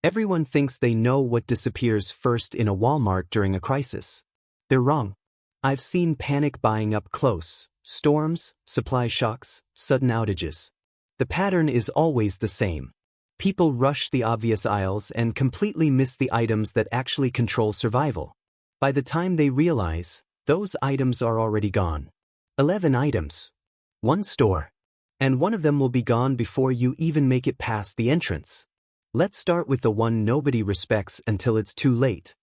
Everyone thinks they know what disappears first in a Walmart during a crisis. They're wrong. I've seen panic buying up close: storms, supply shocks, sudden outages. The pattern is always the same. People rush the obvious aisles and completely miss the items that actually control survival. By the time they realize, those items are already gone. 11 items. One store. And one of them will be gone before you even make it past the entrance. Let's start with the one nobody respects until it's too late.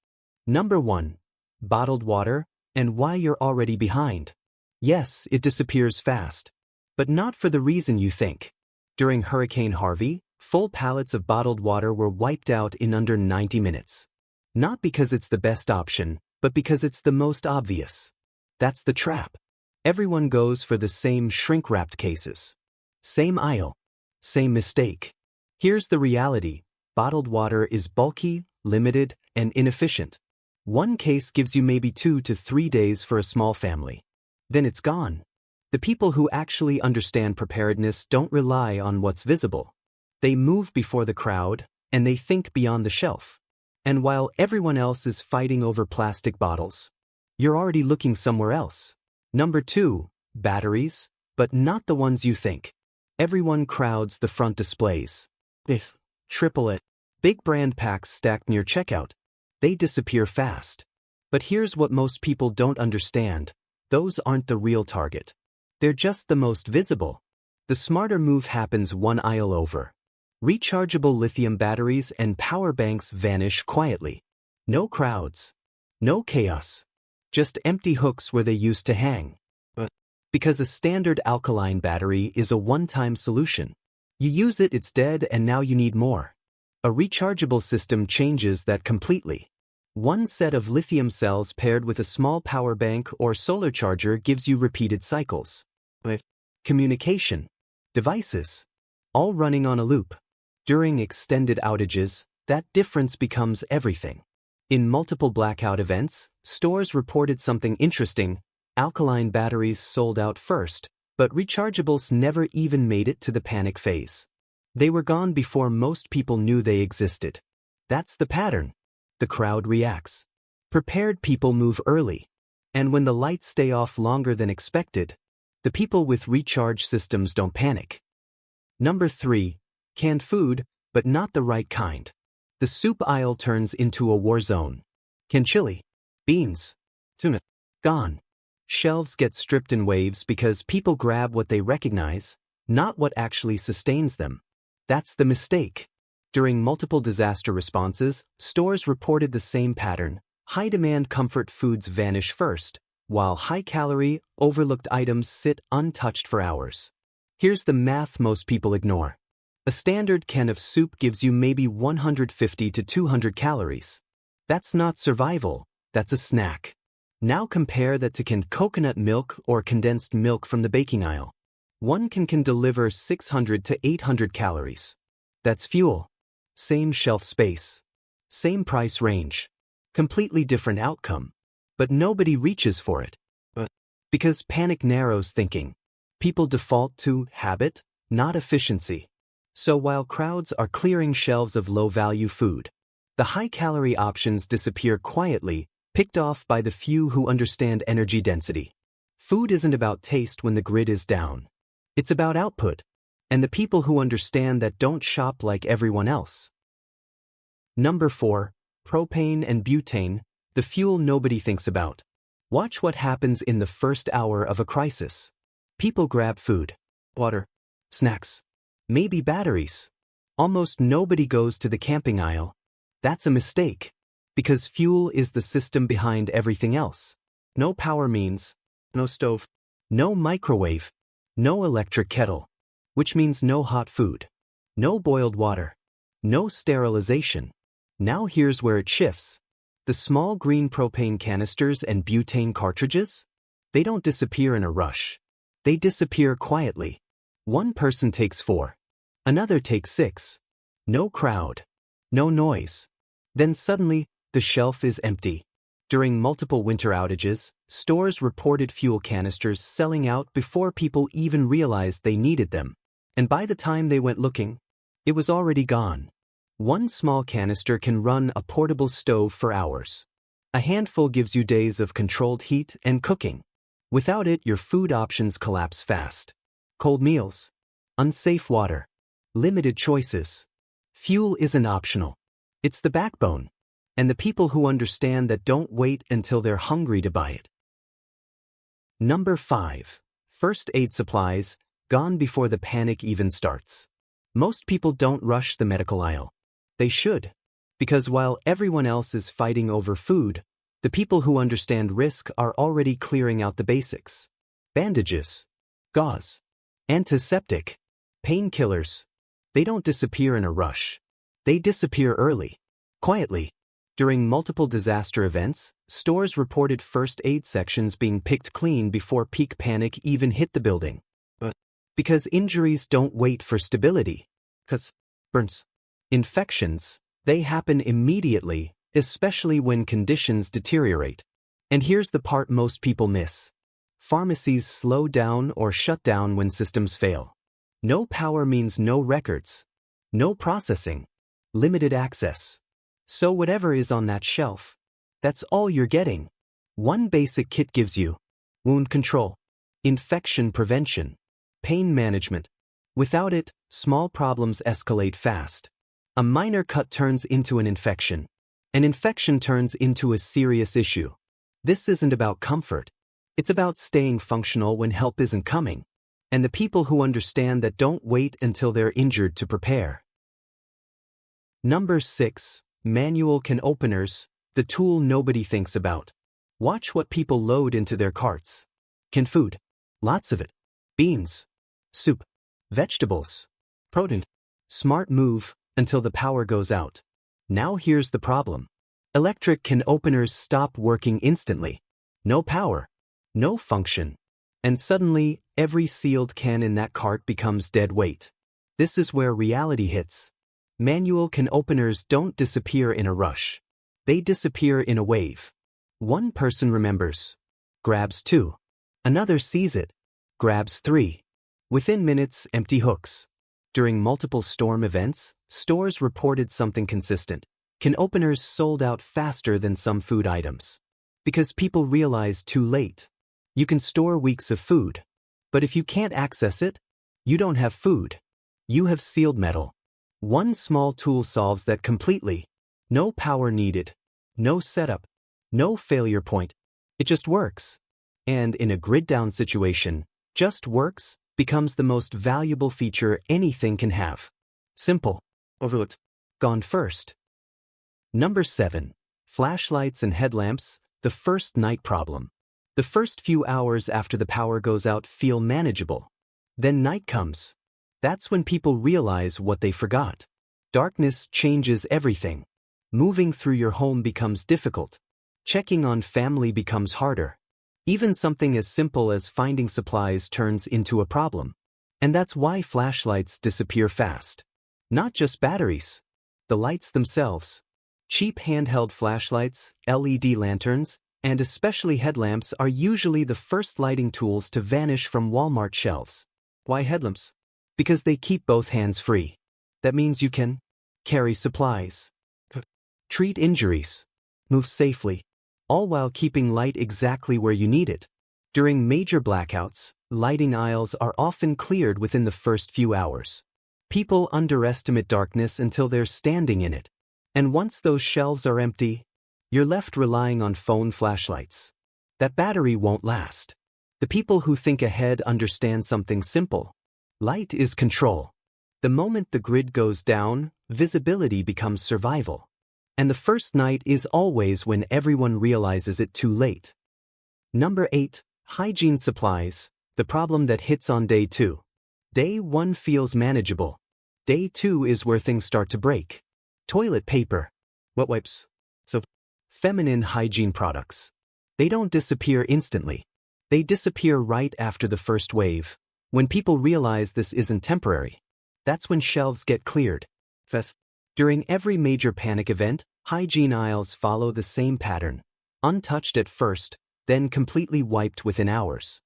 Number 1. Bottled water, and why you're already behind. Yes, it disappears fast. But not for the reason you think. During Hurricane Harvey, full pallets of bottled water were wiped out in under 90 minutes. Not because it's the best option, but because it's the most obvious. That's the trap. Everyone goes for the same shrink-wrapped cases. Same aisle. Same mistake. Here's the reality: bottled water is bulky, limited, and inefficient. One case gives you maybe 2 to 3 days for a small family. Then it's gone. The people who actually understand preparedness don't rely on what's visible. They move before the crowd, and they think beyond the shelf. And while everyone else is fighting over plastic bottles, you're already looking somewhere else. Number 2, batteries, but not the ones you think. Everyone crowds the front displays. Triple it. Big brand packs stacked near checkout. They disappear fast. But here's what most people don't understand: those aren't the real target. They're just the most visible. The smarter move happens one aisle over. Rechargeable lithium batteries and power banks vanish quietly. No crowds. No chaos. Just empty hooks where they used to hang. Because a standard alkaline battery is a one-time solution. You use it, it's dead, and now you need more. A rechargeable system changes that completely. One set of lithium cells paired with a small power bank or solar charger gives you repeated cycles. Communication. Devices. All running on a loop. During extended outages, that difference becomes everything. In multiple blackout events, stores reported something interesting: alkaline batteries sold out first, but rechargeables never even made it to the panic phase. They were gone before most people knew they existed. That's the pattern. The crowd reacts. Prepared people move early. And when the lights stay off longer than expected, the people with recharge systems don't panic. Number 3. Canned food, but not the right kind. The soup aisle turns into a war zone. Canned chili, beans, tuna, gone. Shelves get stripped in waves because people grab what they recognize, not what actually sustains them. That's the mistake. During multiple disaster responses, stores reported the same pattern: high-demand comfort foods vanish first, while high-calorie, overlooked items sit untouched for hours. Here's the math most people ignore. A standard can of soup gives you maybe 150 to 200 calories. That's not survival, that's a snack. Now compare that to canned coconut milk or condensed milk from the baking aisle. One can deliver 600 to 800 calories. That's fuel. Same shelf space. Same price range. Completely different outcome. But nobody reaches for it. Because panic narrows thinking. People default to habit, not efficiency. So while crowds are clearing shelves of low-value food, the high-calorie options disappear quietly, picked off by the few who understand energy density. Food isn't about taste when the grid is down. It's about output. And the people who understand that don't shop like everyone else. Number 4. Propane and butane, the fuel nobody thinks about. Watch what happens in the first hour of a crisis. People grab food, water, snacks, maybe batteries. Almost nobody goes to the camping aisle. That's a mistake. Because fuel is the system behind everything else. No power means no stove, no microwave, no electric kettle. Which means no hot food, no boiled water, no sterilization. Now here's where it shifts. The small green propane canisters and butane cartridges? They don't disappear in a rush. They disappear quietly. One person takes 4. Another takes 6. No crowd. No noise. Then suddenly, the shelf is empty. During multiple winter outages, stores reported fuel canisters selling out before people even realized they needed them. And by the time they went looking, it was already gone. One small canister can run a portable stove for hours. A handful gives you days of controlled heat and cooking. Without it, your food options collapse fast. Cold meals, unsafe water, limited choices. Fuel isn't optional. It's the backbone. And the people who understand that don't wait until they're hungry to buy it. Number 5. First aid supplies, gone before the panic even starts. Most people don't rush the medical aisle. They should. Because while everyone else is fighting over food, the people who understand risk are already clearing out the basics. Bandages, gauze, antiseptic, painkillers. They don't disappear in a rush. They disappear early, quietly. During multiple disaster events, stores reported first aid sections being picked clean before peak panic even hit the building. But because injuries don't wait for stability. Cuts, burns, infections, they happen immediately, especially when conditions deteriorate. And here's the part most people miss. Pharmacies slow down or shut down when systems fail. No power means no records, no processing, limited access. So whatever is on that shelf, that's all you're getting. One basic kit gives you wound control, infection prevention, pain management. Without it, small problems escalate fast. A minor cut turns into an infection. An infection turns into a serious issue. This isn't about comfort. It's about staying functional when help isn't coming. And the people who understand that don't wait until they're injured to prepare. Number 6. Manual can openers, the tool nobody thinks about. Watch what people load into their carts. Canned food. Lots of it. Beans. Soup. Vegetables. Protein. Smart move until the power goes out. Now here's the problem. Electric can openers stop working instantly. No power. No function. And suddenly, every sealed can in that cart becomes dead weight. This is where reality hits. Manual can openers don't disappear in a rush. They disappear in a wave. One person remembers. Grabs 2. Another sees it. Grabs 3. Within minutes, empty hooks. During multiple storm events, stores reported something consistent. Can openers sold out faster than some food items. Because people realize too late. You can store weeks of food. But if you can't access it, you don't have food. You have sealed metal. One small tool solves that completely. No power needed. No setup. No failure point. It just works. And in a grid-down situation, just works becomes the most valuable feature anything can have. Simple. Overlooked. Gone first. Number 7. Flashlights and headlamps, the first night problem. The first few hours after the power goes out feel manageable. Then night comes. That's when people realize what they forgot. Darkness changes everything. Moving through your home becomes difficult. Checking on family becomes harder. Even something as simple as finding supplies turns into a problem. And that's why flashlights disappear fast. Not just batteries. The lights themselves. Cheap handheld flashlights, LED lanterns, and especially headlamps are usually the first lighting tools to vanish from Walmart shelves. Why headlamps? Because they keep both hands free. That means you can carry supplies, treat injuries, move safely, all while keeping light exactly where you need it. During major blackouts, lighting aisles are often cleared within the first few hours. People underestimate darkness until they're standing in it. And once those shelves are empty, you're left relying on phone flashlights. That battery won't last. The people who think ahead understand something simple. Light is control. The moment the grid goes down, visibility becomes survival. And the first night is always when everyone realizes it too late. Number 8. Hygiene supplies, the problem that hits on day 2. Day 1 feels manageable. Day 2 is where things start to break. Toilet paper, wet wipes, soap, feminine hygiene products. They don't disappear instantly. They disappear right after the first wave. When people realize this isn't temporary, that's when shelves get cleared. During every major panic event, hygiene aisles follow the same pattern. Untouched at first, then completely wiped within hours.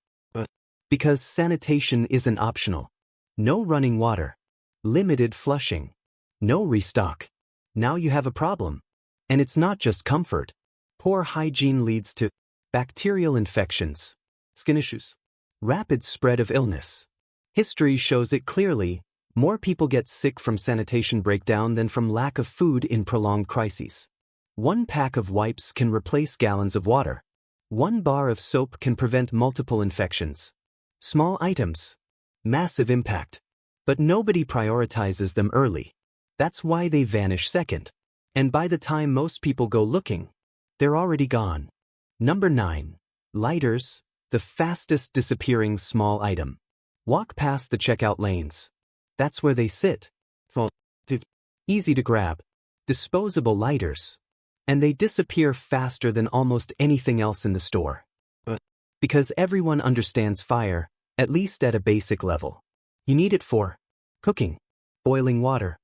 Because sanitation isn't optional. No running water. Limited flushing. No restock. Now you have a problem. And it's not just comfort. Poor hygiene leads to bacterial infections, skin issues, rapid spread of illness. History shows it clearly. More people get sick from sanitation breakdown than from lack of food in prolonged crises. One pack of wipes can replace gallons of water. One bar of soap can prevent multiple infections. Small items, massive impact. But nobody prioritizes them early. That's why they vanish second. And by the time most people go looking, they're already gone. Number 9. Lighters, the fastest disappearing small item. Walk past the checkout lanes. That's where they sit. Easy to grab. Disposable lighters. And they disappear faster than almost anything else in the store. Because everyone understands fire, at least at a basic level. You need it for cooking, boiling water.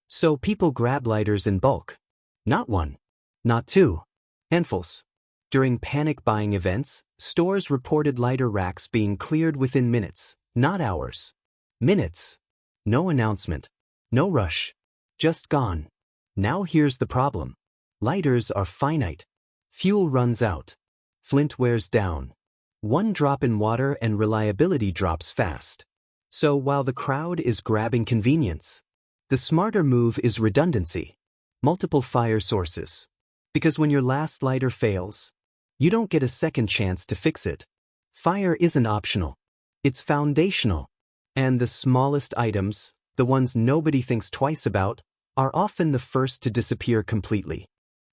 So people grab lighters in bulk. Not one, not two, handfuls. During panic buying events, stores reported lighter racks being cleared within minutes, not hours. Minutes. No announcement. No rush. Just gone. Now here's the problem. Lighters are finite. Fuel runs out. Flint wears down. One drop in water and reliability drops fast. So while the crowd is grabbing convenience, the smarter move is redundancy. Multiple fire sources. Because when your last lighter fails, you don't get a second chance to fix it. Fire isn't optional. It's foundational. And the smallest items, the ones nobody thinks twice about, are often the first to disappear completely.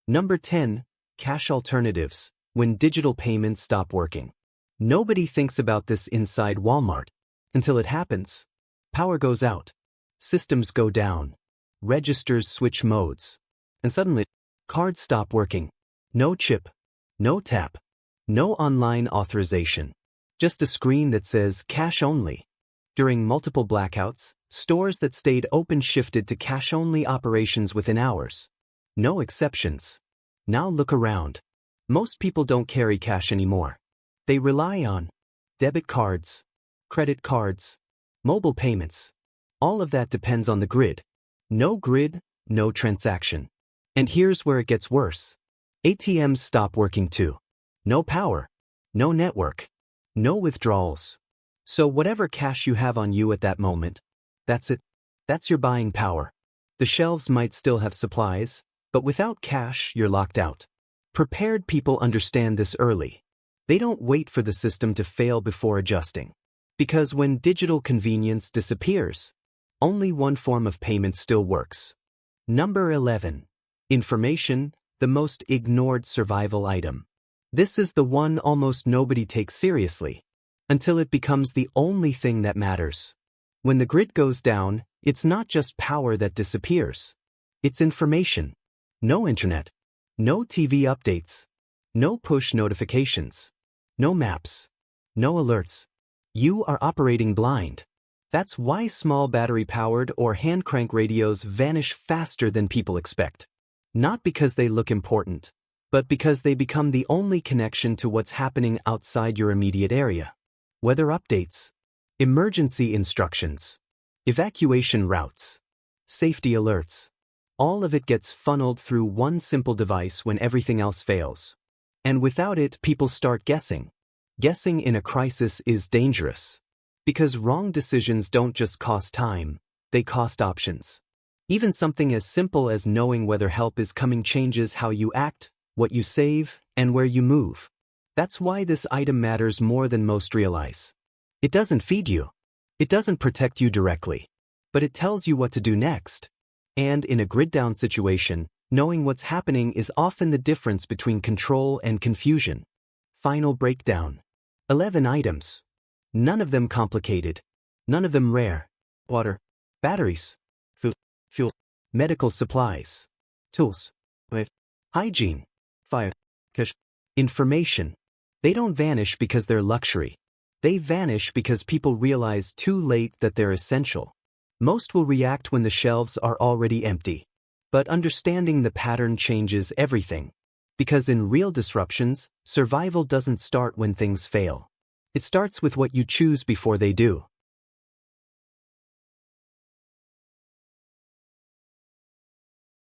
Number 10. Cash alternatives, when digital payments stop working. Nobody thinks about this inside Walmart. Until it happens. Power goes out. Systems go down. Registers switch modes. And suddenly, cards stop working. No chip. No tap. No online authorization. Just a screen that says cash only. During multiple blackouts, stores that stayed open shifted to cash-only operations within hours. No exceptions. Now look around. Most people don't carry cash anymore. They rely on debit cards, credit cards, mobile payments. All of that depends on the grid. No grid, no transaction. And here's where it gets worse. ATMs stop working too. No power. No network. No withdrawals. So whatever cash you have on you at that moment, that's it. That's your buying power. The shelves might still have supplies, but without cash, you're locked out. Prepared people understand this early. They don't wait for the system to fail before adjusting. Because when digital convenience disappears, only one form of payment still works. Number 11. Information, the most ignored survival item. This is the one almost nobody takes seriously. Until it becomes the only thing that matters. When the grid goes down, it's not just power that disappears. It's information. No internet. No TV updates. No push notifications. No maps. No alerts. You are operating blind. That's why small battery-powered or hand-crank radios vanish faster than people expect. Not because they look important, but because they become the only connection to what's happening outside your immediate area. Weather updates, emergency instructions, evacuation routes, safety alerts. All of it gets funneled through one simple device when everything else fails. And without it, people start guessing. Guessing in a crisis is dangerous. Because wrong decisions don't just cost time, they cost options. Even something as simple as knowing whether help is coming changes how you act, what you save, and where you move. That's why this item matters more than most realize. It doesn't feed you. It doesn't protect you directly. But it tells you what to do next. And in a grid-down situation, knowing what's happening is often the difference between control and confusion. Final breakdown. 11 items. None of them complicated. None of them rare. Water. Batteries. Food. Fuel. Medical supplies. Tools. Hygiene. Fire. Cash. Information. They don't vanish because they're luxury. They vanish because people realize too late that they're essential. Most will react when the shelves are already empty. But understanding the pattern changes everything. Because in real disruptions, survival doesn't start when things fail. It starts with what you choose before they do.